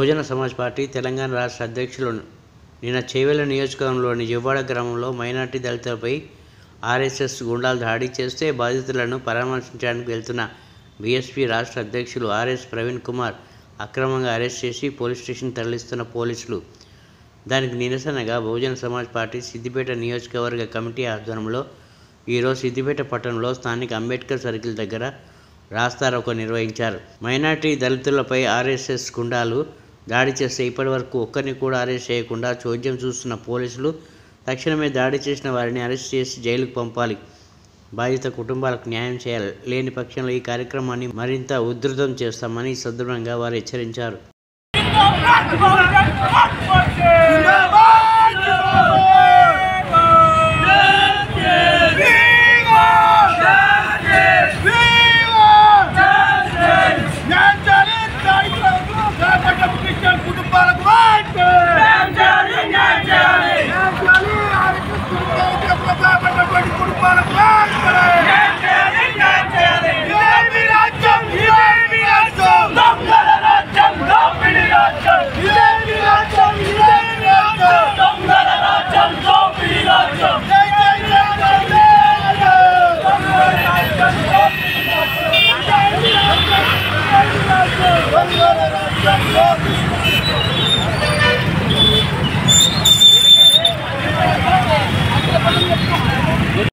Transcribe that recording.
Bahujan Samaj party Telangana రాష్ట్ర అధ్యక్షులు నిన్న చేవెళ్ల నియోజకవర్గంలోని జివ్వాడ గ్రామంలో మైనార్టీ దళితులపై ఆర్ఎస్ఎస్ గుండాలు దాడి చేస్తే బాధితులను పరామర్శించడానికి వెళ్తున్న బీఎస్పీ రాష్ట్ర అధ్యక్షులు ఆర్ఎస్ ప్రవీణ్ కుమార్ అక్రమంగా అరెస్ట్ చేసి పోలీస్ స్టేషన్ తరలిస్తున్న పోలీసులు. దానికి నిరసనగా బహుజన సమాజ్ పార్టీ సిద్దిపేట నియోజకవర్గ కమిటీ ఆధ్వర్యంలో ఈరోజు సిద్దిపేట పట్టణంలో స్థానిక అంబేద్కర్ సర్కిల్ దగ్గర రాస్తారోకో నిర్వహించారు. మైనార్టీ దళితులపై ఆర్ఎస్ఎస్ గుండాలు దాడి చేస్తే ఇప్పటి వరకు ఒక్కరిని కూడా అరెస్ట్ చేయకుండా చోద్యం చూస్తున్న పోలీసులు తక్షణమే దాడి చేసిన వారిని అరెస్ట్ చేసి జైలుకు పంపాలి. బాధిత కుటుంబాలకు న్యాయం చేయాలి. లేని పక్షంలో ఈ కార్యక్రమాన్ని మరింత ఉధృతం చేస్తామని ఈ సందర్భంగా వారు హెచ్చరించారు.